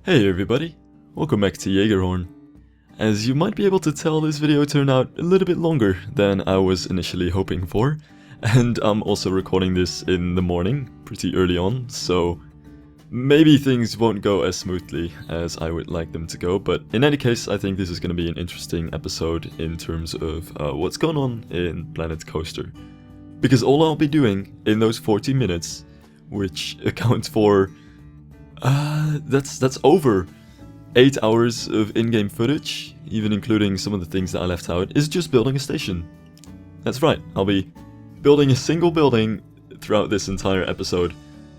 Hey everybody, welcome back to Jägerhorn. As you might be able to tell, this video turned out a little bit longer than I was initially hoping for, and I'm also recording this in the morning, pretty early on, so maybe things won't go as smoothly as I would like them to go, but in any case I think this is going to be an interesting episode in terms of what's going on in Planet Coaster. Because all I'll be doing in those 40 minutes, which accounts for that's over 8 hours of in-game footage, even including some of the things that I left out, is just building a station. That's right, I'll be building a single building throughout this entire episode,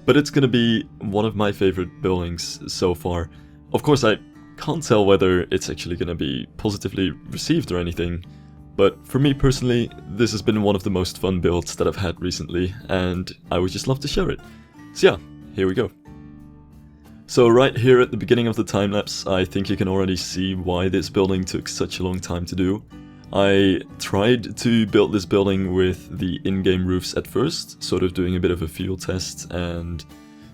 but it's gonna be one of my favorite buildings so far. Of course, I can't tell whether it's actually gonna be positively received or anything, but for me personally, this has been one of the most fun builds that I've had recently, and I would just love to share it. So yeah, here we go. So right here at the beginning of the time-lapse, I think you can already see why this building took such a long time to do. I tried to build this building with the in-game roofs at first, sort of doing a bit of a field test and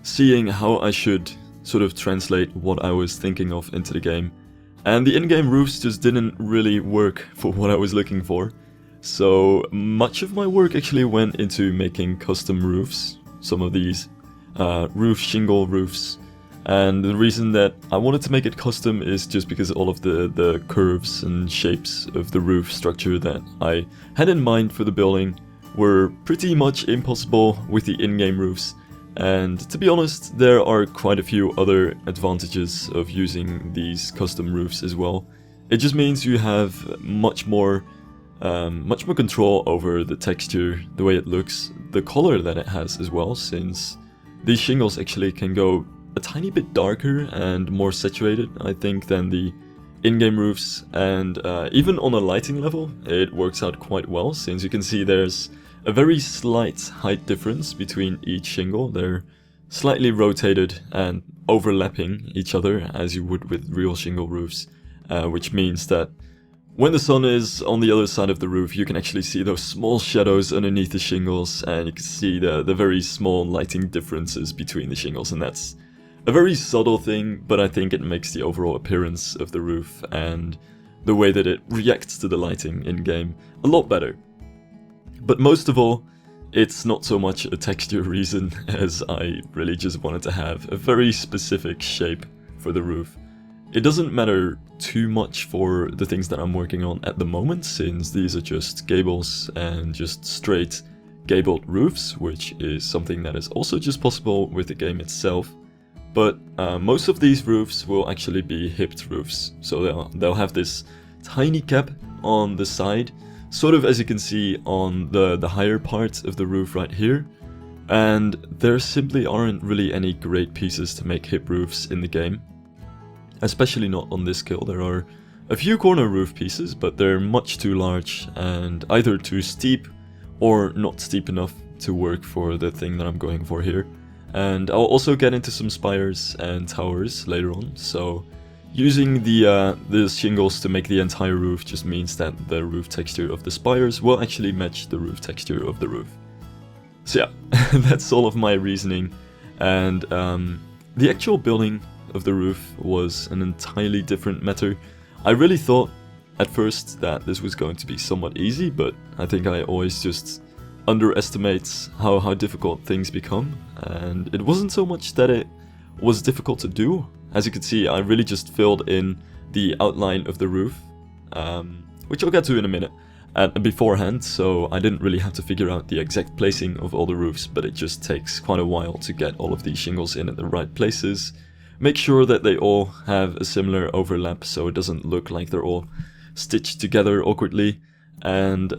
seeing how I should sort of translate what I was thinking of into the game. And the in-game roofs just didn't really work for what I was looking for. So much of my work actually went into making custom roofs, some of these roof shingle roofs. And the reason that I wanted to make it custom is just because all of the curves and shapes of the roof structure that I had in mind for the building were pretty much impossible with the in-game roofs. And to be honest, there are quite a few other advantages of using these custom roofs as well. It just means you have much more control over the texture, the way it looks, the color that it has as well, since these shingles actually can go a tiny bit darker and more saturated, I think, than the in-game roofs, and even on a lighting level it works out quite well, since you can see there's a very slight height difference between each shingle. They're slightly rotated and overlapping each other as you would with real shingle roofs, which means that when the sun is on the other side of the roof, you can actually see those small shadows underneath the shingles, and you can see the very small lighting differences between the shingles, and that's a very subtle thing, but I think it makes the overall appearance of the roof and the way that it reacts to the lighting in-game a lot better. But most of all, it's not so much a texture reason as I really just wanted to have a very specific shape for the roof. It doesn't matter too much for the things that I'm working on at the moment, since these are just gables and just straight gabled roofs, which is something that is also just possible with the game itself. But most of these roofs will actually be hipped roofs, so they'll have this tiny cap on the side, sort of as you can see on the higher part of the roof right here. And there simply aren't really any great pieces to make hip roofs in the game, especially not on this scale. There are a few corner roof pieces, but they're much too large and either too steep or not steep enough to work for the thing that I'm going for here. And I'll also get into some spires and towers later on, so using the shingles to make the entire roof just means that the roof texture of the spires will actually match the roof texture of the roof. So yeah, that's all of my reasoning, and the actual building of the roof was an entirely different matter. I really thought at first that this was going to be somewhat easy, but I think I always just underestimates how difficult things become, and it wasn't so much that it was difficult to do. As you can see, I really just filled in the outline of the roof, which I'll get to in a minute, beforehand, so I didn't really have to figure out the exact placing of all the roofs, but it just takes quite a while to get all of these shingles in at the right places, make sure that they all have a similar overlap so it doesn't look like they're all stitched together awkwardly, and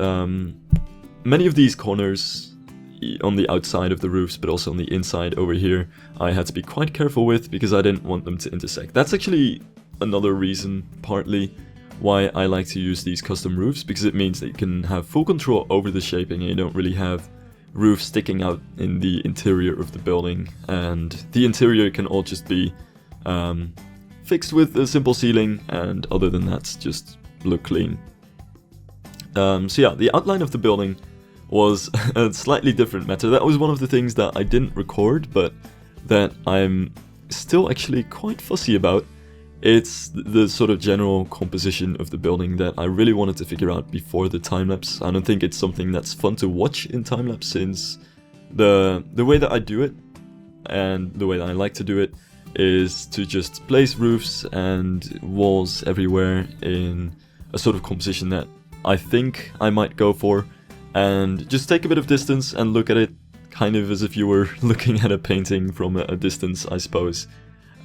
many of these corners on the outside of the roofs, but also on the inside over here, I had to be quite careful with because I didn't want them to intersect. That's actually another reason, partly, why I like to use these custom roofs, because it means that you can have full control over the shaping and you don't really have roofs sticking out in the interior of the building, and the interior can all just be fixed with a simple ceiling, and other than that, just look clean. So yeah, the outline of the building was a slightly different matter. That was one of the things that I didn't record, but that I'm still actually quite fussy about. It's the sort of general composition of the building that I really wanted to figure out before the time-lapse. I don't think it's something that's fun to watch in time-lapse, since the way that I do it, and the way that I like to do it, is to just place roofs and walls everywhere in a sort of composition that I think I might go for, and just take a bit of distance and look at it kind of as if you were looking at a painting from a distance, I suppose,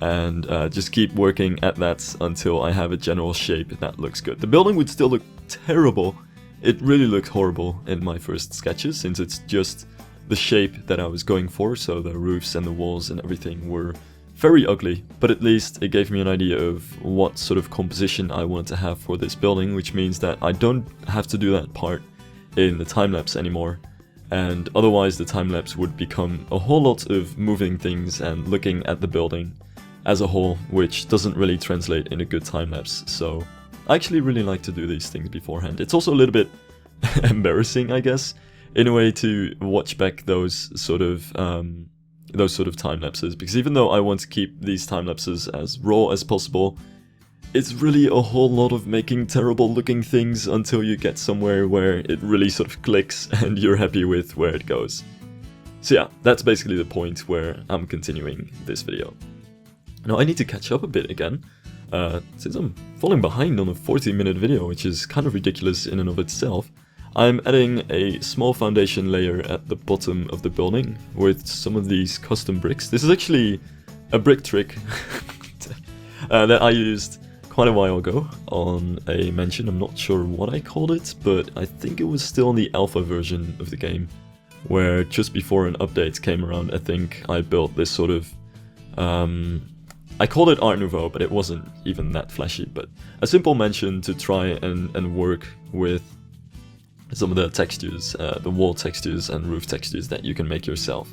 and just keep working at that until I have a general shape that looks good. The building would still look terrible. It really looked horrible in my first sketches, since it's just the shape that I was going for, so the roofs and the walls and everything were very ugly, but at least it gave me an idea of what sort of composition I wanted to have for this building, which means that I don't have to do that part in the time-lapse anymore, and otherwise the time-lapse would become a whole lot of moving things and looking at the building as a whole, which doesn't really translate in a good time-lapse. So I actually really like to do these things beforehand. It's also a little bit embarrassing, I guess, in a way, to watch back those sort of time lapses, because even though I want to keep these time lapses as raw as possible, it's really a whole lot of making terrible looking things until you get somewhere where it really sort of clicks and you're happy with where it goes. So yeah, that's basically the point where I'm continuing this video. Now I need to catch up a bit again, since I'm falling behind on a 40-minute video, which is kind of ridiculous in and of itself. I'm adding a small foundation layer at the bottom of the building with some of these custom bricks. This is actually a brick trick that I used quite a while ago on a mansion. I'm not sure what I called it, but I think it was still in the alpha version of the game, where just before an update came around, I think I built this sort of... I called it Art Nouveau, but it wasn't even that flashy, but a simple mansion to try and work with some of the textures, the wall textures and roof textures that you can make yourself.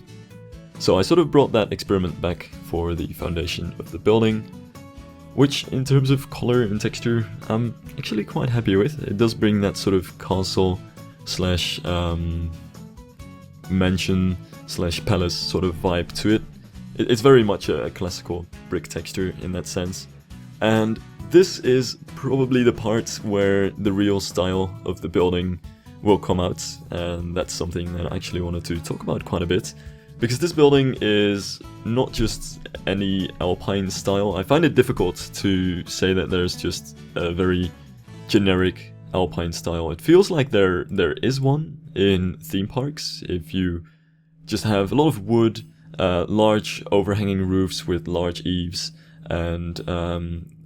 So I sort of brought that experiment back for the foundation of the building, which in terms of color and texture I'm actually quite happy with. It does bring that sort of castle slash mansion slash palace sort of vibe to it. It's very much a classical brick texture in that sense. And this is probably the part where the real style of the building will come out, and that's something that I actually wanted to talk about quite a bit, because this building is not just any Alpine style. I find it difficult to say that there's just a very generic Alpine style. It feels like there is one in theme parks. If you just have a lot of wood, large overhanging roofs with large eaves, and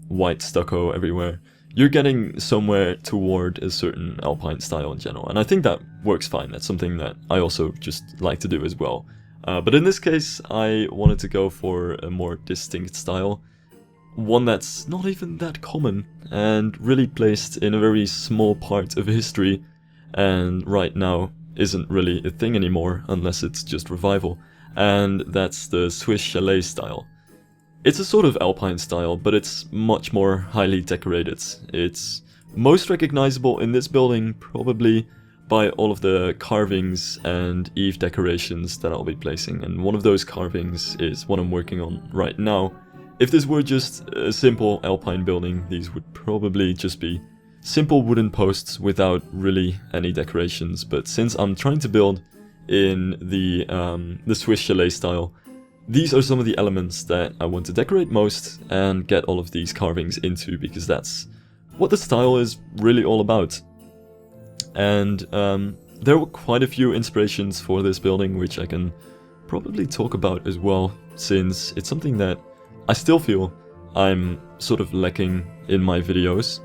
white stucco everywhere, you're getting somewhere toward a certain Alpine style in general, and I think that works fine. That's something that I also just like to do as well. But in this case, I wanted to go for a more distinct style, one that's not even that common, and really placed in a very small part of history, and right now isn't really a thing anymore, unless it's just revival, and that's the Swiss Chalet style. It's a sort of Alpine style, but it's much more highly decorated. It's most recognizable in this building probably by all of the carvings and eave decorations that I'll be placing, and one of those carvings is what I'm working on right now. If this were just a simple Alpine building, these would probably just be simple wooden posts without really any decorations, but since I'm trying to build in the Swiss Chalet style, these are some of the elements that I want to decorate most and get all of these carvings into, because that's what the style is really all about. And there were quite a few inspirations for this building, which I can probably talk about as well, since it's something that I still feel I'm sort of lacking in my videos.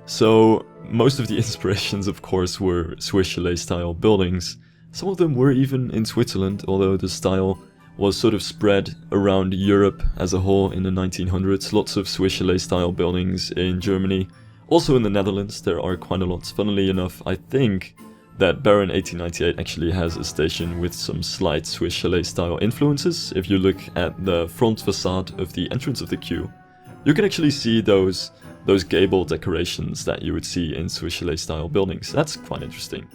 So most of the inspirations, of course, were Swiss Chalet style buildings. Some of them were even in Switzerland, although the style was sort of spread around Europe as a whole in the 1900s. Lots of Swiss Chalet style buildings in Germany. Also in the Netherlands there are quite a lot. Funnily enough, I think that Baron 1898 actually has a station with some slight Swiss Chalet style influences. If you look at the front facade of the entrance of the queue, you can actually see those gable decorations that you would see in Swiss Chalet style buildings. That's quite interesting.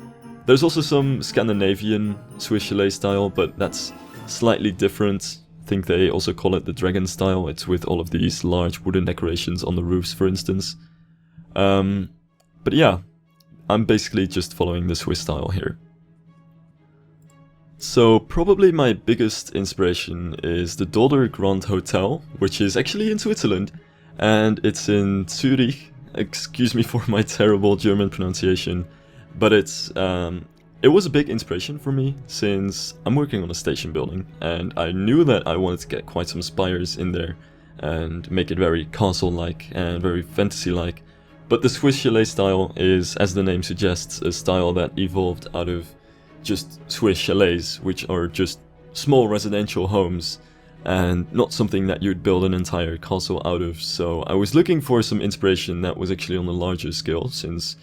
There's also some Scandinavian Swiss Chalet style, but that's slightly different. think they also call it the dragon style. It's with all of these large wooden decorations on the roofs, for instance. But yeah, I'm basically just following the Swiss style here. So probably my biggest inspiration is the Dolder Grand Hotel, which is actually in Switzerland, and it's in Zurich. Excuse me for my terrible German pronunciation, but it was a big inspiration for me since I'm working on a station building, and I knew that I wanted to get quite some spires in there and make it very castle-like and very fantasy-like. But the Swiss chalet style is, as the name suggests, a style that evolved out of just Swiss chalets, which are just small residential homes and not something that you'd build an entire castle out of. So I was looking for some inspiration that was actually on a larger scale, since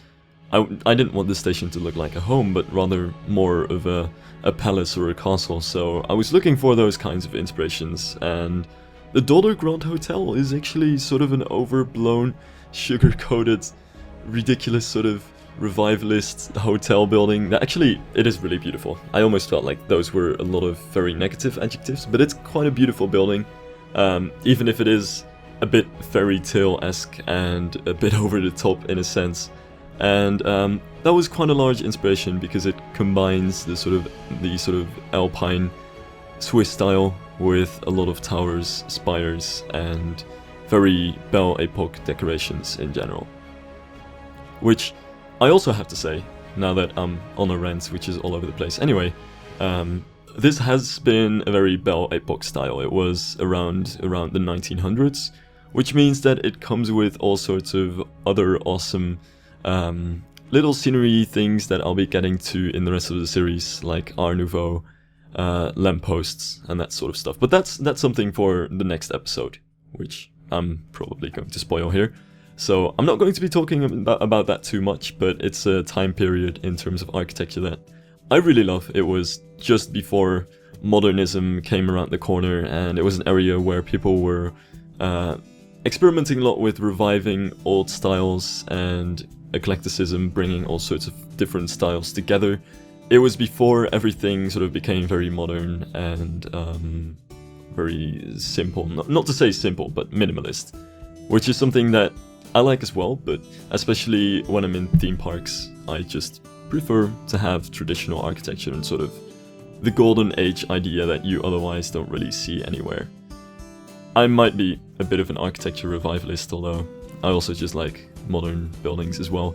I didn't want the station to look like a home, but rather more of a palace or a castle. So I was looking for those kinds of inspirations, and the Dolder Grand Hotel is actually sort of an overblown, sugar-coated, ridiculous sort of revivalist hotel building that actually, it is really beautiful. I almost felt like those were a lot of very negative adjectives, but it's quite a beautiful building, even if it is a bit fairy tale-esque and a bit over the top in a sense. And that was quite a large inspiration because it combines the sort of Alpine Swiss style with a lot of towers, spires, and very Belle Époque decorations in general. Which I also have to say, now that I'm on a rant which is all over the place. Anyway, this has been a very Belle Époque style. It was around the 1900s, which means that it comes with all sorts of other awesome little scenery things that I'll be getting to in the rest of the series, like Art Nouveau, lampposts, and that sort of stuff. But that's something for the next episode, which I'm probably going to spoil here. So I'm not going to be talking about that too much, but it's a time period in terms of architecture that I really love. It was just before modernism came around the corner, and it was an area where people were experimenting a lot with reviving old styles and eclecticism, bringing all sorts of different styles together. It was before everything sort of became very modern and very simple. Not to say simple, but minimalist, which is something that I like as well, but especially when I'm in theme parks, I just prefer to have traditional architecture and sort of the golden age idea that you otherwise don't really see anywhere. I might be a bit of an architecture revivalist, although I also just like modern buildings as well.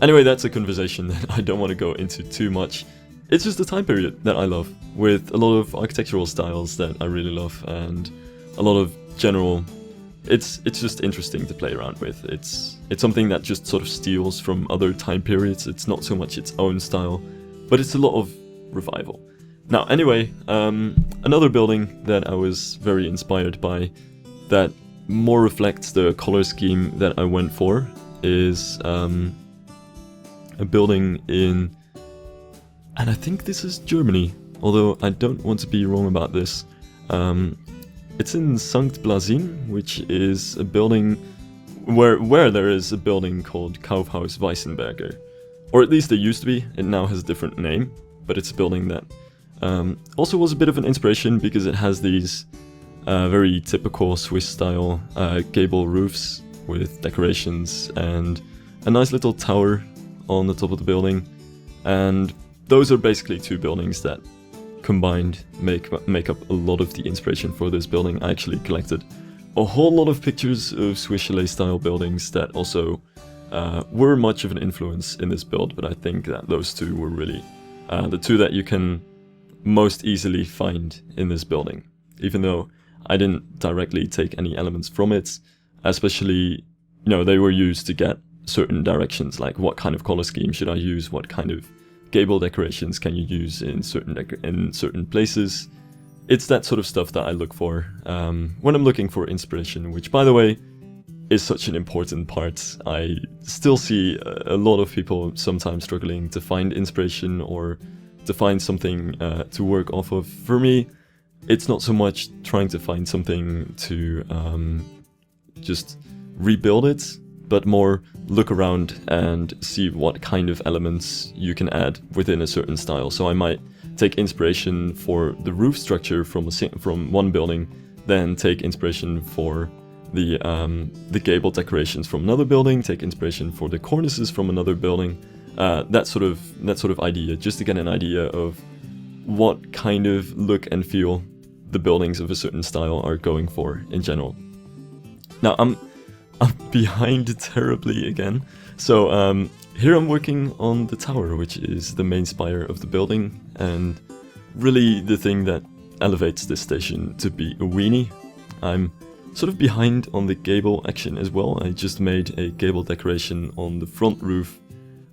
Anyway, that's a conversation that I don't want to go into too much. It's just a time period that I love, with a lot of architectural styles that I really love, and a lot of general... It's just interesting to play around with. It's something that just sort of steals from other time periods. It's not so much its own style, but it's a lot of revival. Now, anyway, another building that I was very inspired by that more reflects the color scheme that I went for is a building in, and I think this is Germany, although I don't want to be wrong about this. It's in St. Blasin, which is a building where there is a building called Kaufhaus Weissenberger. Or at least there used to be. It now has a different name, but it's a building that also was a bit of an inspiration because it has these very typical Swiss style gable roofs with decorations and a nice little tower on the top of the building. And those are basically two buildings that combined make up a lot of the inspiration for this building. I actually collected a whole lot of pictures of Swiss chalet style buildings that also were much of an influence in this build, but I think that those two were really the two that you can most easily find in this building, even though I didn't directly take any elements from it. Especially, they were used to get certain directions, like what kind of color scheme should I use, what kind of gable decorations can you use in certain places. It's that sort of stuff that I look for when I'm looking for inspiration, which, by the way, is such an important part. I still see a lot of people sometimes struggling to find inspiration or to find something to work off of. For me, it's not so much trying to find something to just rebuild it, but more look around and see what kind of elements you can add within a certain style. So I might take inspiration for the roof structure from one building, then take inspiration for the gable decorations from another building, take inspiration for the cornices from another building, that sort of idea, just to get an idea of what kind of look and feel the buildings of a certain style are going for in general. Now I'm behind terribly again, so here I'm working on the tower, which is the main spire of the building, and really the thing that elevates this station to be a weenie. I'm sort of behind on the gable action as well. I just made a gable decoration on the front roof,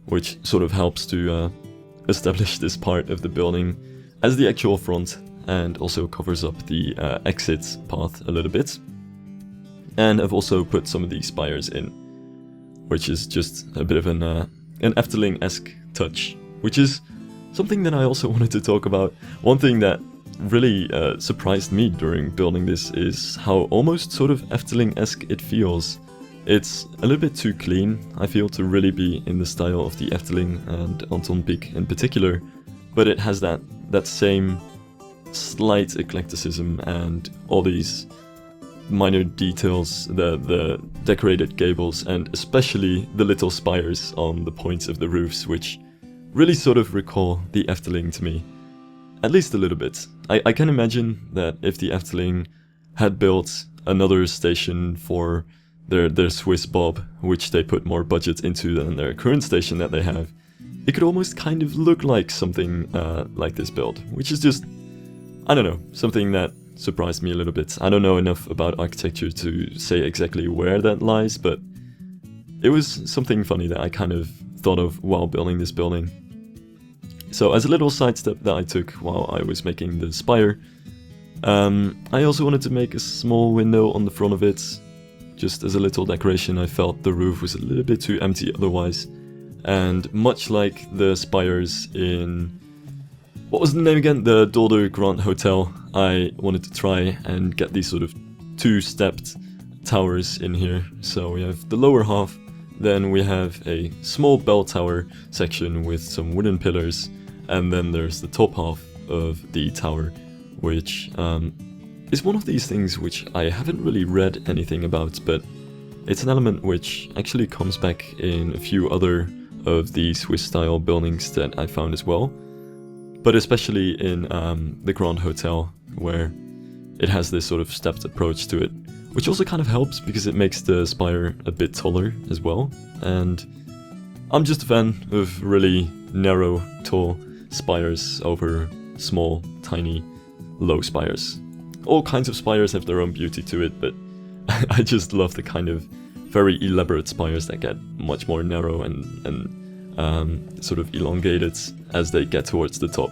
which sort of helps to establish this part of the building as the actual front, and also covers up the exit path a little bit. And I've also put some of these spires in, which is just a bit of an Efteling-esque touch, which is something that I also wanted to talk about. One thing that really surprised me during building this is how almost sort of Efteling-esque it feels. It's a little bit too clean, I feel, to really be in the style of the Efteling and Anton Pieck in particular, but it has that same slight eclecticism and all these minor details, the decorated gables, and especially the little spires on the points of the roofs, which really sort of recall the Efteling to me. At least a little bit. I can imagine that if the Efteling had built another station for their Swiss Bob, which they put more budget into than their current station that they have, it could almost kind of look like something like this build, which is just, I don't know, something that surprised me a little bit. I don't know enough about architecture to say exactly where that lies, but it was something funny that I kind of thought of while building this building. So as a little sidestep that I took while I was making the spire, I also wanted to make a small window on the front of it, just as a little decoration. I felt the roof was a little bit too empty otherwise, and much like the spires in, what was the name again? The Dolder Grand Hotel, I wanted to try and get these sort of two-stepped towers in here. So we have the lower half, then we have a small bell tower section with some wooden pillars, and then there's the top half of the tower, which is one of these things which I haven't really read anything about, but it's an element which actually comes back in a few other of the Swiss-style buildings that I found as well. But especially in the Grand Hotel, where it has this sort of stepped approach to it, which also kind of helps because it makes the spire a bit taller as well. And I'm just a fan of really narrow, tall spires over small, tiny, low spires. All kinds of spires have their own beauty to it, but I just love the kind of very elaborate spires that get much more narrow and sort of elongated as they get towards the top.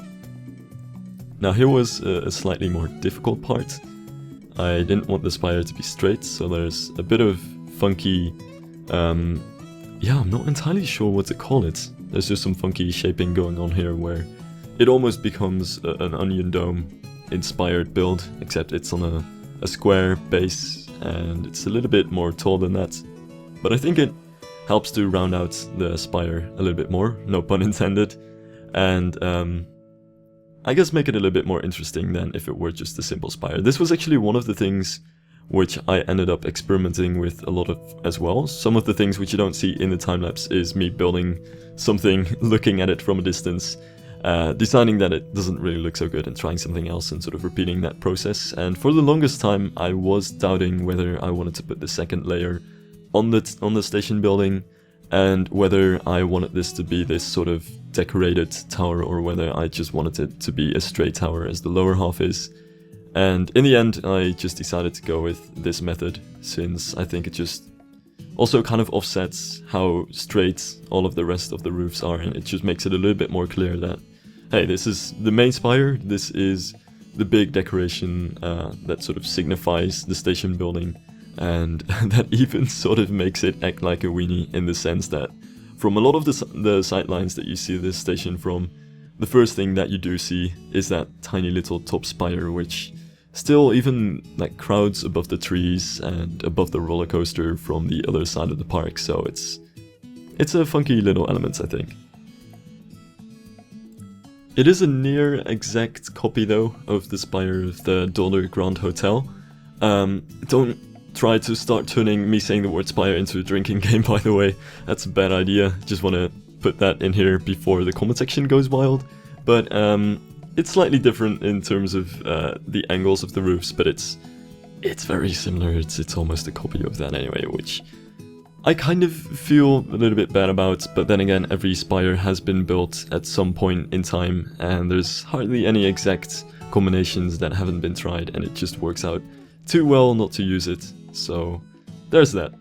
Now here was a slightly more difficult part. I didn't want the spire to be straight, so there's a bit of funky, yeah, I'm not entirely sure what to call it. There's just some funky shaping going on here where it almost becomes an onion dome inspired build, except it's on a square base and it's a little bit more tall than that. But I think it helps to round out the spire a little bit more, no pun intended, and I guess make it a little bit more interesting than if it were just a simple spire. This was actually one of the things which I ended up experimenting with a lot of as well. Some of the things which you don't see in the time-lapse is me building something, looking at it from a distance, deciding that it doesn't really look so good and trying something else and sort of repeating that process. And for the longest time I was doubting whether I wanted to put the second layer on the station building, and whether I wanted this to be this sort of decorated tower or whether I just wanted it to be a straight tower as the lower half is. And in the end I just decided to go with this method, since I think it just also kind of offsets how straight all of the rest of the roofs are, and it just makes it a little bit more clear that, hey, this is the main spire, this is the big decoration that sort of signifies the station building. And that even sort of makes it act like a weenie, in the sense that from a lot of the sightlines that you see this station from, the first thing that you do see is that tiny little top spire, which still even like crowds above the trees and above the roller coaster from the other side of the park. So it's a funky little element, I think. It is a near exact copy though of the spire of the Dollar Grand Hotel. Don't try to start turning me saying the word spire into a drinking game, by the way. That's a bad idea. Just want to put that in here before the comment section goes wild. But it's slightly different in terms of the angles of the roofs, but it's very similar. It's almost a copy of that anyway, which I kind of feel a little bit bad about, but then again, every spire has been built at some point in time, and there's hardly any exact combinations that haven't been tried, and it just works out too well not to use it. So there's that.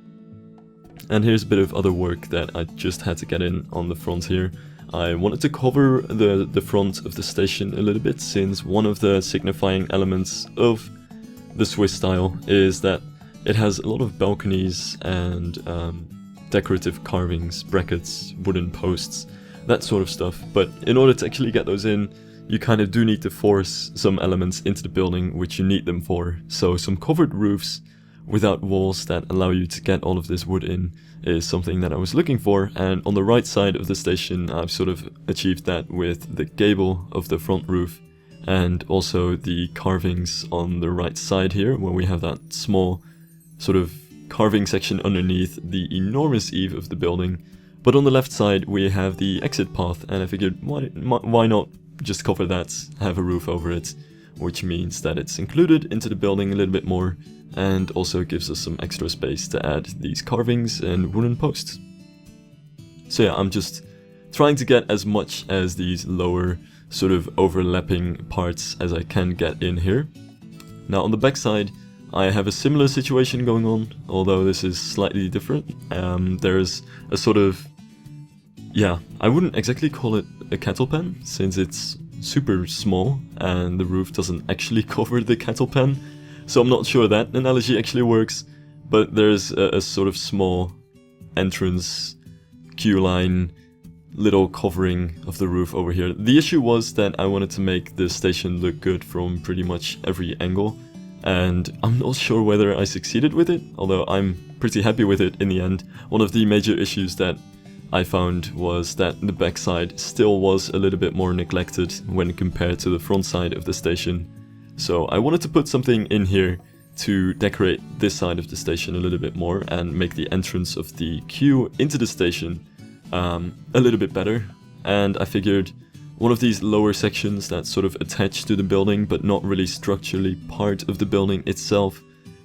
And here's a bit of other work that I just had to get in on the front here. I wanted to cover the front of the station a little bit, since one of the signifying elements of the Swiss style is that it has a lot of balconies and decorative carvings, brackets, wooden posts, that sort of stuff. But in order to actually get those in, you kind of do need to force some elements into the building which you need them for. So some covered roofs without walls that allow you to get all of this wood in is something that I was looking for, and on the right side of the station I've sort of achieved that with the gable of the front roof and also the carvings on the right side here, where we have that small sort of carving section underneath the enormous eave of the building. But on the left side we have the exit path, and I figured why not just cover that, have a roof over it, which means that it's included into the building a little bit more, and also gives us some extra space to add these carvings and wooden posts. So yeah, I'm just trying to get as much as these lower sort of overlapping parts as I can get in here. Now on the back side I have a similar situation going on, although this is slightly different. There's a sort of, yeah, I wouldn't exactly call it a cattle pen, since it's super small and the roof doesn't actually cover the cattle pen, so I'm not sure that analogy actually works, but there's a sort of small entrance queue line little covering of the roof over here. The issue was that I wanted to make the station look good from pretty much every angle, and I'm not sure whether I succeeded with it, although I'm pretty happy with it in the end. One of the major issues that I found was that the backside still was a little bit more neglected when compared to the front side of the station. So I wanted to put something in here to decorate this side of the station a little bit more and make the entrance of the queue into the station a little bit better. And I figured one of these lower sections that's sort of attached to the building but not really structurally part of the building itself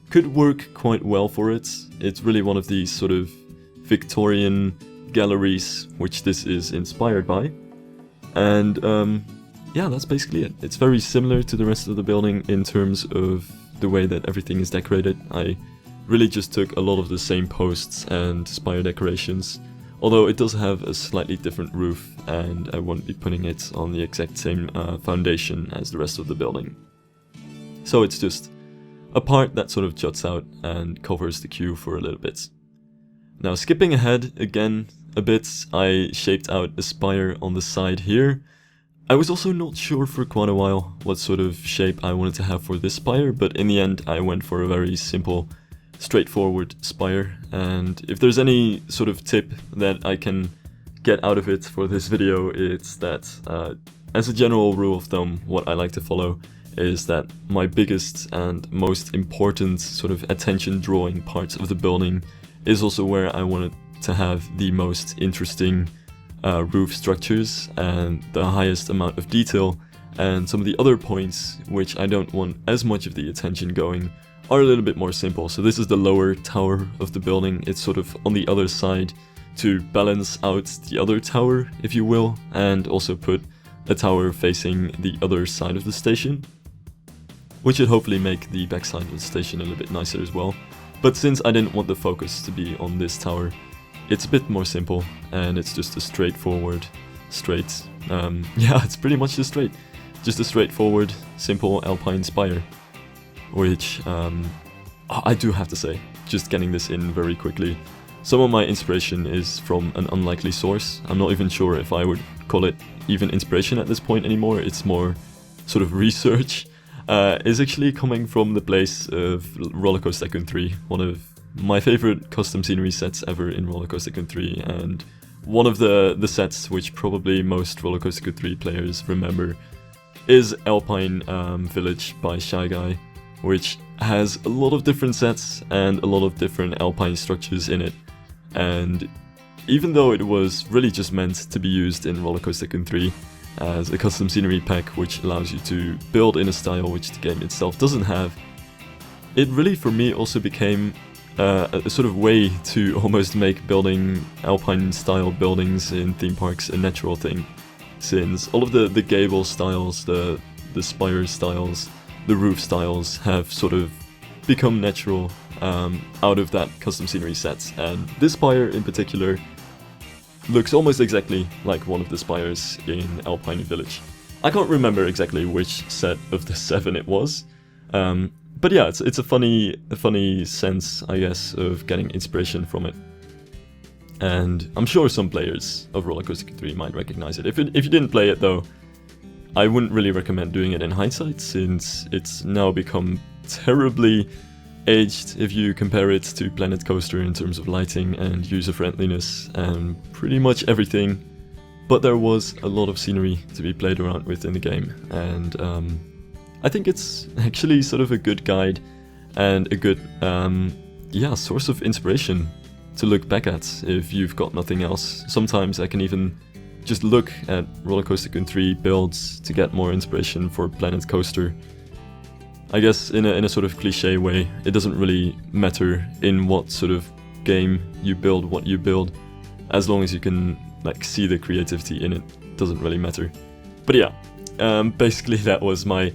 could work quite well for it. It's really one of these sort of Victorian galleries, which this is inspired by. And yeah, that's basically it. It's very similar to the rest of the building in terms of the way that everything is decorated. I really just took a lot of the same posts and spire decorations, although it does have a slightly different roof and I won't be putting it on the exact same foundation as the rest of the building. So it's just a part that sort of juts out and covers the queue for a little bit. Now skipping ahead again a bit, I shaped out a spire on the side here. I was also not sure for quite a while what sort of shape I wanted to have for this spire, but in the end I went for a very simple, straightforward spire. And if there's any sort of tip that I can get out of it for this video, it's that as a general rule of thumb, what I like to follow is that my biggest and most important sort of attention drawing parts of the building is also where I wanted to have the most interesting roof structures and the highest amount of detail, and some of the other points which I don't want as much of the attention going are a little bit more simple. So this is the lower tower of the building. It's sort of on the other side to balance out the other tower, if you will, and also put a tower facing the other side of the station, which would hopefully make the backside of the station a little bit nicer as well. But since I didn't want the focus to be on this tower, it's a bit more simple, and it's just a straightforward, yeah, it's pretty much just a straightforward, simple Alpine spire, which, I do have to say, just getting this in very quickly, some of my inspiration is from an unlikely source. I'm not even sure if I would call it even inspiration at this point anymore, it's more sort of research. Is actually coming from the place of Rollercoaster Tycoon 3, one of my favorite custom scenery sets ever in Rollercoaster Tycoon 3, and one of the sets which probably most Roller Coaster Tycoon 3 players remember is Alpine Village by Shy Guy, which has a lot of different sets and a lot of different alpine structures in it. And even though it was really just meant to be used in Roller Coaster Tycoon 3 as a custom scenery pack which allows you to build in a style which the game itself doesn't have, it really for me also became a sort of way to almost make building alpine style buildings in theme parks a natural thing, since all of the gable styles, the spire styles, the roof styles have sort of become natural out of that custom scenery sets, and this spire in particular looks almost exactly like one of the spires in Alpine Village. I can't remember exactly which set of the 7 it was, but yeah, it's a funny sense, I guess, of getting inspiration from it. And I'm sure some players of Roller Coaster Tycoon 3 might recognize it. If you didn't play it though, I wouldn't really recommend doing it in hindsight, since it's now become terribly aged if you compare it to Planet Coaster in terms of lighting and user-friendliness and pretty much everything. But there was a lot of scenery to be played around with in the game, and I think it's actually sort of a good guide and a good source of inspiration to look back at if you've got nothing else. Sometimes I can even just look at Roller Coaster Tycoon 3 builds to get more inspiration for Planet Coaster. I guess in a sort of cliche way, it doesn't really matter in what sort of game you build what you build, as long as you can like see the creativity in it. Doesn't really matter. But yeah, basically that was my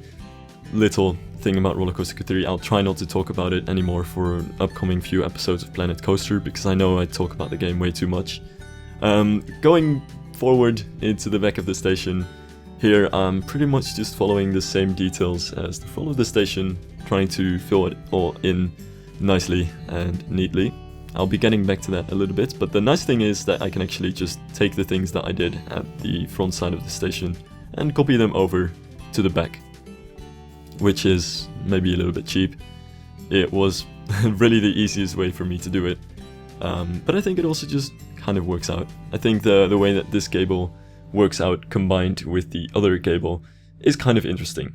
little thing about Roller Coaster Tycoon 3. I'll try not to talk about it anymore for an upcoming few episodes of Planet Coaster, because I know I talk about the game way too much. Going forward into the back of the station, here I'm pretty much just following the same details as the front of the station, trying to fill it all in nicely and neatly. I'll be getting back to that a little bit, but the nice thing is that I can actually just take the things that I did at the front side of the station and copy them over to the back, which is maybe a little bit cheap. It was really the easiest way for me to do it, but I think it also just kind of works out. I think the way that this gable works out combined with the other gable is kind of interesting.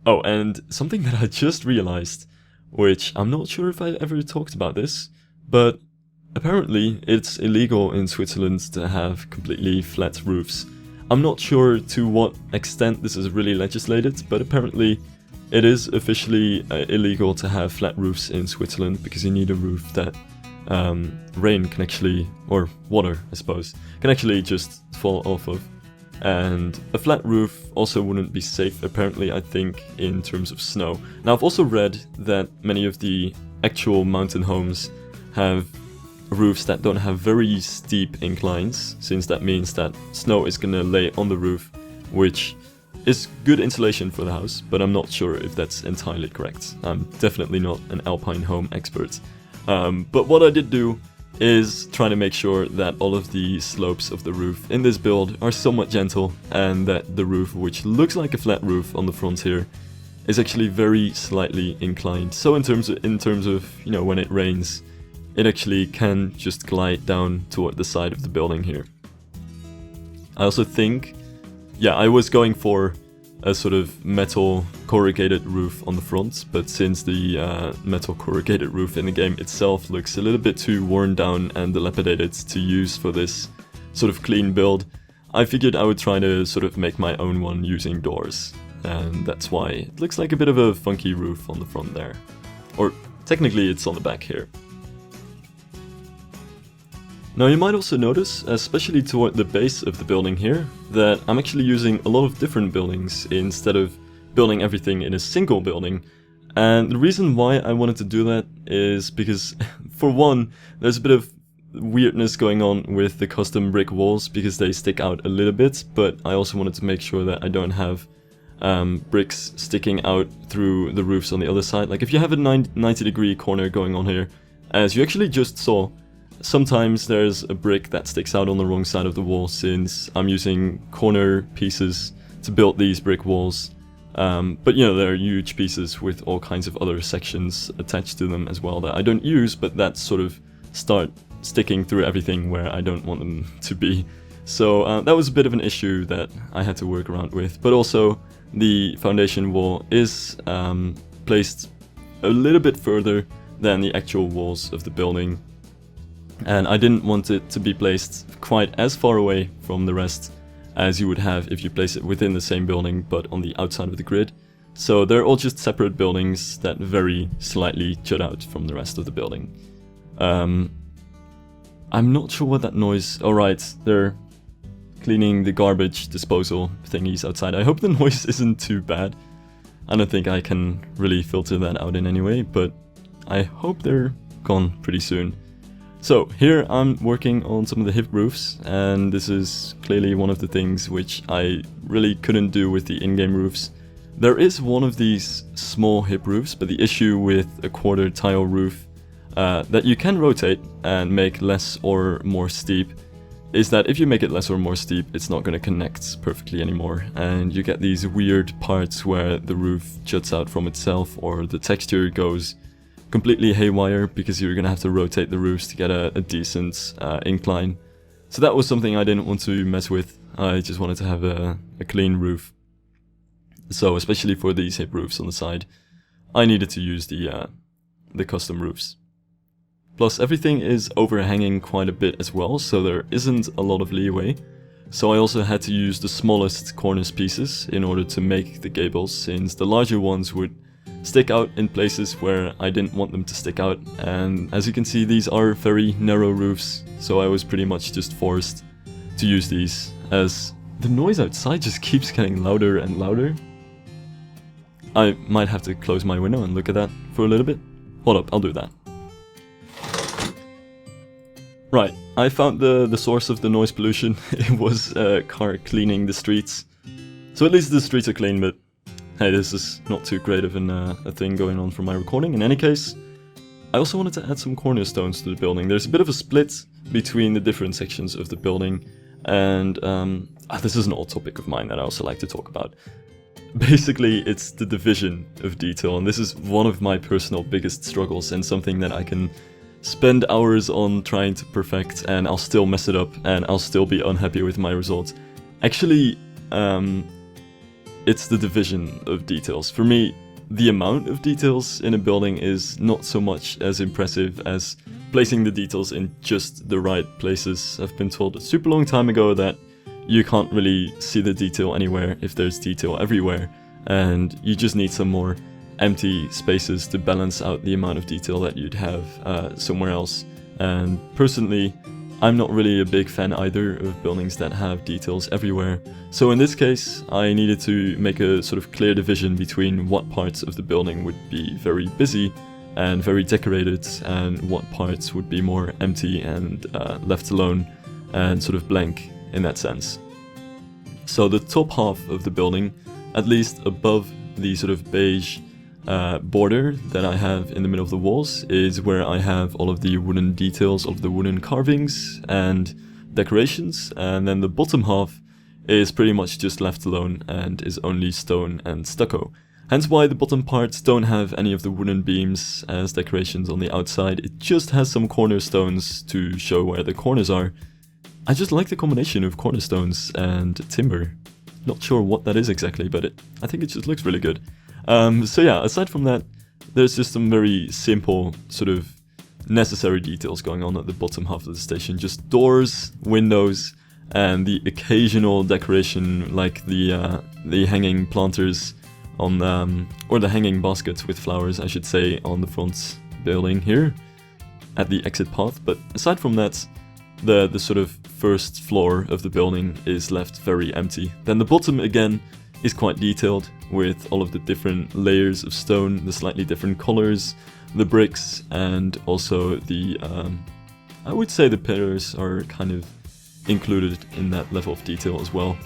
Oh, and something that I just realized, which I'm not sure if I ever talked about this, but apparently it's illegal in Switzerland to have completely flat roofs. I'm not sure to what extent this is really legislated, but apparently it is officially illegal to have flat roofs in Switzerland, because you need a roof that rain can actually, or water I suppose, can actually just fall off of. And a flat roof also wouldn't be safe apparently, I think, in terms of snow. Now I've also read that many of the actual mountain homes have roofs that don't have very steep inclines, since that means that snow is gonna lay on the roof, which is good insulation for the house, but I'm not sure if that's entirely correct. I'm definitely not an alpine home expert. But what I did do is try to make sure that all of the slopes of the roof in this build are somewhat gentle, and that the roof, which looks like a flat roof on the front here, is actually very slightly inclined. So in terms of you know, when it rains, it actually can just glide down toward the side of the building here. I also think, yeah, I was going for a sort of metal corrugated roof on the front, but since the metal corrugated roof in the game itself looks a little bit too worn down and dilapidated to use for this sort of clean build, I figured I would try to sort of make my own one using doors, and that's why it looks like a bit of a funky roof on the front there. Or technically it's on the back here. Now you might also notice, especially toward the base of the building here, that I'm actually using a lot of different buildings instead of building everything in a single building. And the reason why I wanted to do that is because, for one, there's a bit of weirdness going on with the custom brick walls because they stick out a little bit, but I also wanted to make sure that I don't have bricks sticking out through the roofs on the other side. Like if you have a 90-degree corner going on here, as you actually just saw, sometimes there's a brick that sticks out on the wrong side of the wall, since I'm using corner pieces to build these brick walls. But you know, they're huge pieces with all kinds of other sections attached to them as well that I don't use, but that sort of start sticking through everything where I don't want them to be. So that was a bit of an issue that I had to work around with. But also the foundation wall is placed a little bit further than the actual walls of the building. And I didn't want it to be placed quite as far away from the rest as you would have if you place it within the same building but on the outside of the grid. So they're all just separate buildings that very slightly jut out from the rest of the building. I'm not sure what that noise... Alright, they're cleaning the garbage disposal thingies outside. I hope the noise isn't too bad. I don't think I can really filter that out in any way, but I hope they're gone pretty soon. So here I'm working on some of the hip roofs, and this is clearly one of the things which I really couldn't do with the in-game roofs. There is one of these small hip roofs, but the issue with a quarter tile roof that you can rotate and make less or more steep is that if you make it less or more steep, it's not going to connect perfectly anymore, and you get these weird parts where the roof juts out from itself or the texture goes completely haywire because you're going to have to rotate the roofs to get a decent incline. So that was something I didn't want to mess with. I just wanted to have a clean roof. So especially for these hip roofs on the side, I needed to use the custom roofs. Plus everything is overhanging quite a bit as well, so there isn't a lot of leeway. So I also had to use the smallest cornice pieces in order to make the gables, since the larger ones would stick out in places where I didn't want them to stick out. And as you can see, these are very narrow roofs, so I was pretty much just forced to use these, as the noise outside just keeps getting louder and louder. I might have to close my window and look at that for a little bit. Hold up, I'll do that. Right, I found the source of the noise pollution. It was a car cleaning the streets. So at least the streets are clean, but hey, this is not too great of a thing going on for my recording. In any case, I also wanted to add some cornerstones to the building. There's a bit of a split between the different sections of the building, and this is an old topic of mine that I also like to talk about. Basically, it's the division of detail, and this is one of my personal biggest struggles and something that I can spend hours on trying to perfect, and I'll still mess it up and I'll still be unhappy with my results. Actually, it's the division of details. For me, the amount of details in a building is not so much as impressive as placing the details in just the right places. I've been told a super long time ago that you can't really see the detail anywhere if there's detail everywhere, and you just need some more empty spaces to balance out the amount of detail that you'd have somewhere else. And personally, I'm not really a big fan either of buildings that have details everywhere. So in this case, I needed to make a sort of clear division between what parts of the building would be very busy and very decorated, and what parts would be more empty and left alone and sort of blank in that sense. So the top half of the building, at least above the sort of beige border that I have in the middle of the walls, is where I have all of the wooden details of the wooden carvings and decorations, and then the bottom half is pretty much just left alone and is only stone and stucco. Hence why the bottom parts don't have any of the wooden beams as decorations on the outside. It just has some cornerstones to show where the corners are. I just like the combination of cornerstones and timber. Not sure what that is exactly, but I think it just looks really good. So yeah, aside from that, there's just some very simple sort of necessary details going on at the bottom half of the station. Just doors, windows, and the occasional decoration like the hanging planters on or the hanging baskets with flowers, I should say, on the front building here at the exit path. But aside from that, the sort of first floor of the building is left very empty. Then the bottom again is quite detailed with all of the different layers of stone, the slightly different colors, the bricks, and also the I would say the pillars are kind of included in that level of detail as well.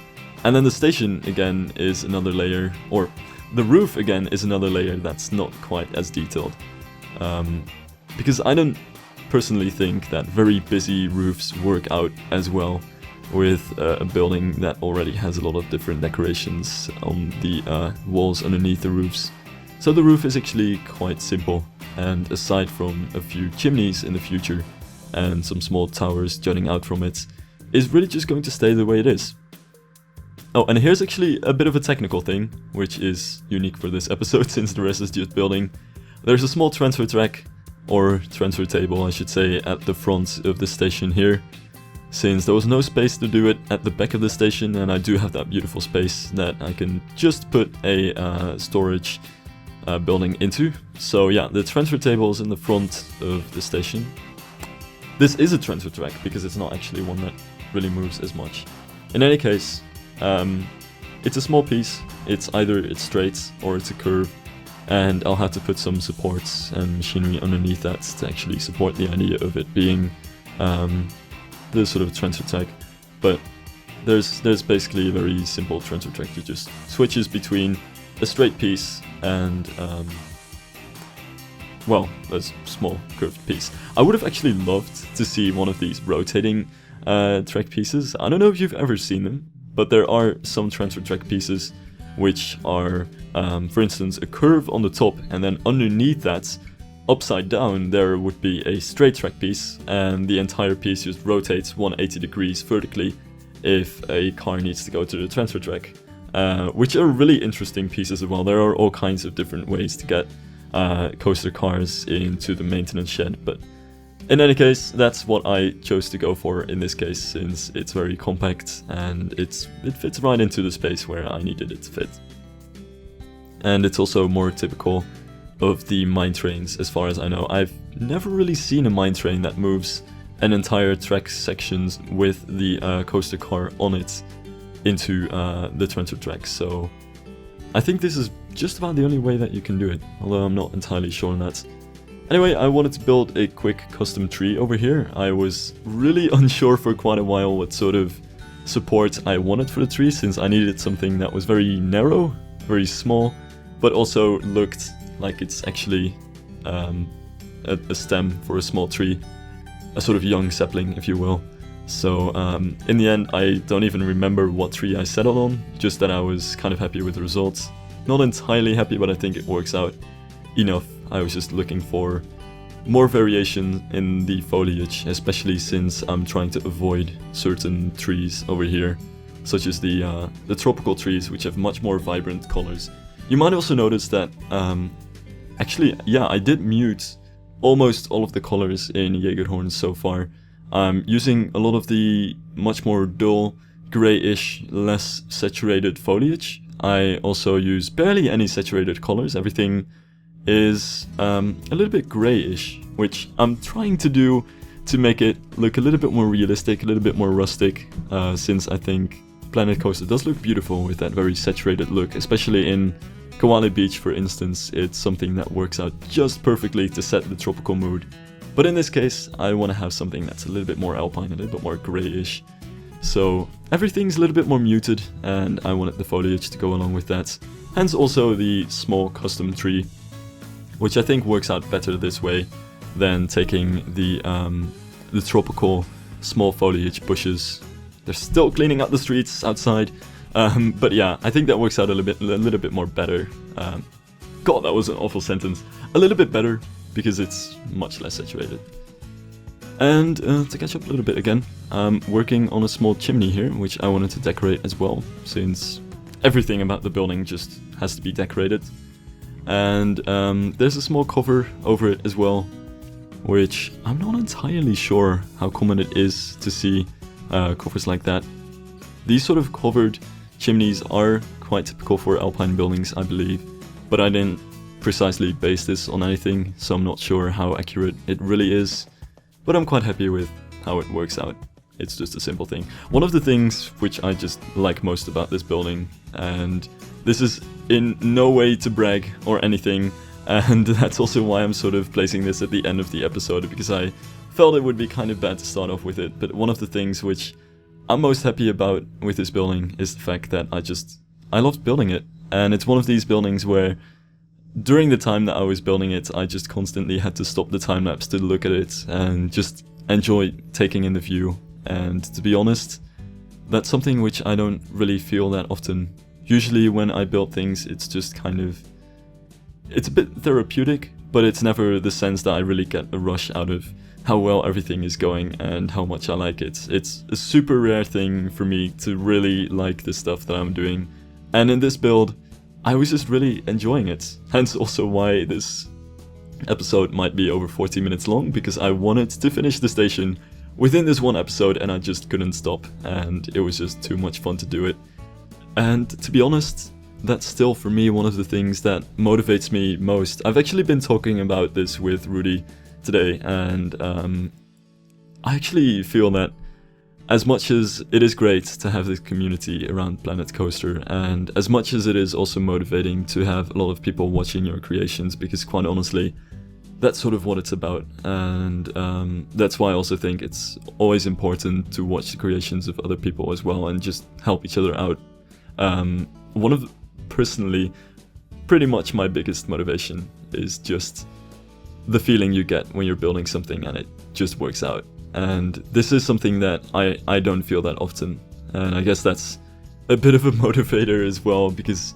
And then the station again is another layer, or the roof again is another layer that's not quite as detailed, because I don't personally think that very busy roofs work out as well with a building that already has a lot of different decorations on the walls underneath the roofs. So the roof is actually quite simple, and aside from a few chimneys in the future, and some small towers jutting out from it, is really just going to stay the way it is. Oh, and here's actually a bit of a technical thing, which is unique for this episode since the rest is just building. There's a small transfer track, or transfer table I should say, at the front of the station here, since there was no space to do it at the back of the station, and I do have that beautiful space that I can just put a storage building into. So yeah, the transfer table is in the front of the station. This is a transfer track because it's not actually one that really moves as much. In any case, it's a small piece. It's either straight or it's a curve, and I'll have to put some supports and machinery underneath that to actually support the idea of it being the sort of transfer track. But there's basically a very simple transfer track that just switches between a straight piece and well, a small curved piece. I would have actually loved to see one of these rotating track pieces. I don't know if you've ever seen them, but there are some transfer track pieces which are, for instance, a curve on the top, and then underneath that, upside down, there would be a straight track piece, and the entire piece just rotates 180 degrees vertically if a car needs to go to the transfer track, which are really interesting pieces as well. There are all kinds of different ways to get coaster cars into the maintenance shed, but in any case, that's what I chose to go for in this case, since it's very compact and it fits right into the space where I needed it to fit. And it's also more typical of the mine trains, as far as I know. I've never really seen a mine train that moves an entire track sections with the coaster car on it into the transfer track, so I think this is just about the only way that you can do it, although I'm not entirely sure on that. Anyway, I wanted to build a quick custom tree over here. I was really unsure for quite a while what sort of support I wanted for the tree, since I needed something that was very narrow, very small, but also looked like it's actually a stem for a small tree, a sort of young sapling, if you will. So in the end, I don't even remember what tree I settled on, just that I was kind of happy with the results. Not entirely happy, but I think it works out enough. I was just looking for more variation in the foliage, especially since I'm trying to avoid certain trees over here, such as the tropical trees, which have much more vibrant colors. You might also notice that, actually, yeah, I did mute almost all of the colors in Jägerhorn so far. I'm using a lot of the much more dull, grayish, less saturated foliage. I also use barely any saturated colors. Everything is a little bit grayish, which I'm trying to do to make it look a little bit more realistic, a little bit more rustic, since I think Planet Coaster does look beautiful with that very saturated look, especially in Chalet Beach, for instance. It's something that works out just perfectly to set the tropical mood. But in this case, I want to have something that's a little bit more alpine, a little bit more grayish. So everything's a little bit more muted, and I wanted the foliage to go along with that. Hence also the small custom tree, which I think works out better this way than taking the tropical small foliage bushes. They're still cleaning up the streets outside, but yeah, I think that works out a little bit more better. God, that was an awful sentence. A little bit better, because it's much less saturated. And to catch up a little bit again, I'm working on a small chimney here, which I wanted to decorate as well, since everything about the building just has to be decorated. And there's a small cover over it as well, which I'm not entirely sure how common it is to see covers like that. These sort of covered chimneys are quite typical for Alpine buildings, I believe, but I didn't precisely base this on anything, so I'm not sure how accurate it really is, but I'm quite happy with how it works out. It's just a simple thing. One of the things which I just like most about this building, and this is in no way to brag or anything, and that's also why I'm sort of placing this at the end of the episode, because I felt it would be kind of bad to start off with it, but one of the things which I'm most happy about with this building is the fact that I loved building it, and it's one of these buildings where during the time that I was building it, I just constantly had to stop the time lapse to look at it and just enjoy taking in the view. And to be honest, that's something which I don't really feel that often. Usually when I build things, it's just kind of, it's a bit therapeutic, but it's never the sense that I really get a rush out of how well everything is going and how much I like it. It's a super rare thing for me to really like the stuff that I'm doing, and in this build I was just really enjoying it. Hence also why this episode might be over 40 minutes long, because I wanted to finish the station within this one episode and I just couldn't stop, and it was just too much fun to do it. And to be honest, that's still for me one of the things that motivates me most. I've actually been talking about this with Rudy today, and I actually feel that as much as it is great to have this community around Planet Coaster, and as much as it is also motivating to have a lot of people watching your creations, because quite honestly, that's sort of what it's about, and that's why I also think it's always important to watch the creations of other people as well and just help each other out. One of, personally, pretty much my biggest motivation is just the feeling you get when you're building something and it just works out. And this is something that I don't feel that often, and I guess that's a bit of a motivator as well, because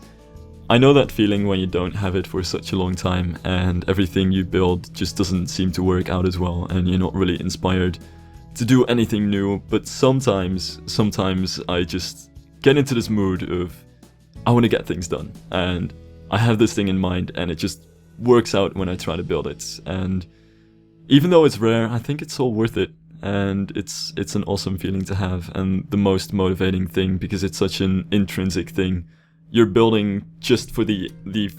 I know that feeling when you don't have it for such a long time and everything you build just doesn't seem to work out as well, and you're not really inspired to do anything new. But sometimes I just get into this mood of I want to get things done, and I have this thing in mind and it just works out when I try to build it. And even though it's rare, I think it's all worth it, and it's an awesome feeling to have, and the most motivating thing, because it's such an intrinsic thing. You're building just for the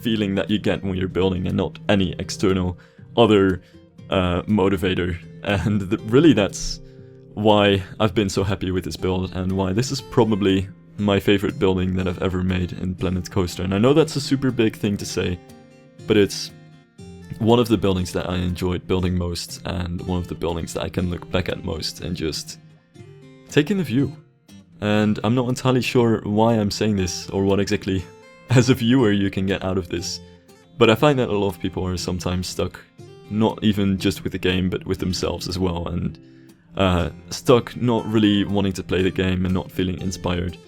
feeling that you get when you're building, and not any external other motivator. And really that's why I've been so happy with this build, and why this is probably my favorite building that I've ever made in Planet Coaster. And I know that's a super big thing to say, but it's one of the buildings that I enjoyed building most, and one of the buildings that I can look back at most and just take in the view. And I'm not entirely sure why I'm saying this, or what exactly, as a viewer, you can get out of this. But I find that a lot of people are sometimes stuck, not even just with the game, but with themselves as well, and stuck not really wanting to play the game and not feeling inspired.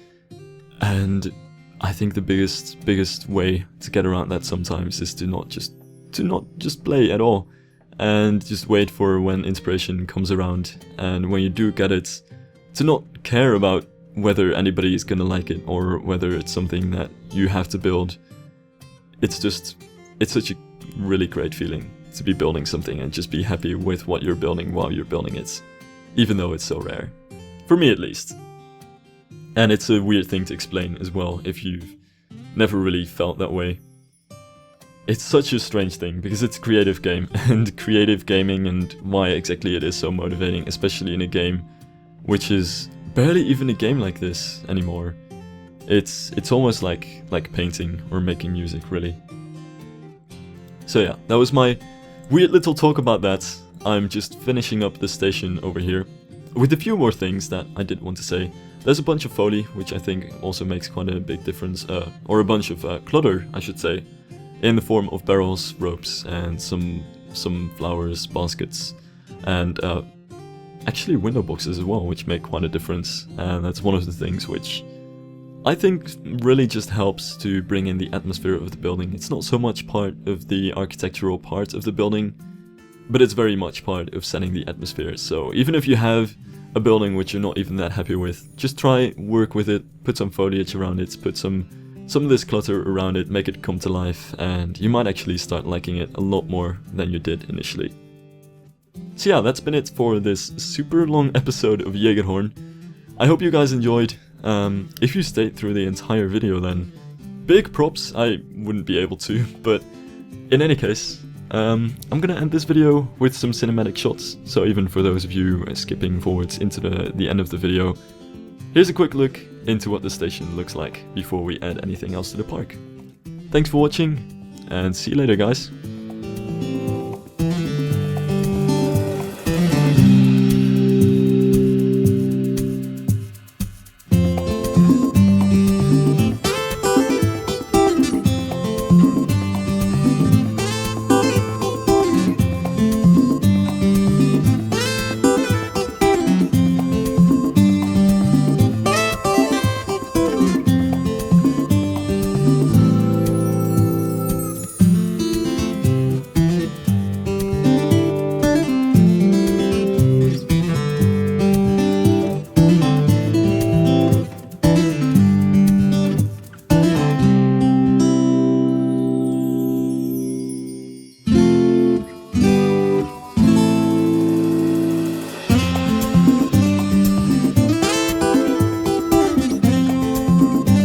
And I think the biggest way to get around that sometimes is to not just play at all, and just wait for when inspiration comes around. And when you do get it, to not care about whether anybody is gonna like it or whether it's something that you have to build. It's such a really great feeling to be building something and just be happy with what you're building while you're building it, even though it's so rare. For me at least. And it's a weird thing to explain as well if you've never really felt that way. It's such a strange thing, because it's a creative game, and creative gaming, and why exactly it is so motivating, especially in a game which is barely even a game like this anymore. It's almost like painting or making music, really. So yeah, that was my weird little talk about that. I'm just finishing up the station over here with a few more things that I did want to say. There's a bunch of foley, which I think also makes quite a big difference, or a bunch of clutter, I should say, in the form of barrels, ropes, and some flowers, baskets, and actually window boxes as well, which make quite a difference. And that's one of the things which I think really just helps to bring in the atmosphere of the building. It's not so much part of the architectural part of the building, but it's very much part of setting the atmosphere. So even if you have a building which you're not even that happy with, just try work with it, put some foliage around it, put some of this clutter around it, make it come to life, and you might actually start liking it a lot more than you did initially. So yeah, that's been it for this super long episode of Jägerhorn. I hope you guys enjoyed. If you stayed through the entire video, then big props. I wouldn't be able to, but in any case, I'm gonna end this video with some cinematic shots. So even for those of you skipping forwards into the end of the video, here's a quick look into what the station looks like before we add anything else to the park. Thanks for watching, and see you later, guys. bye.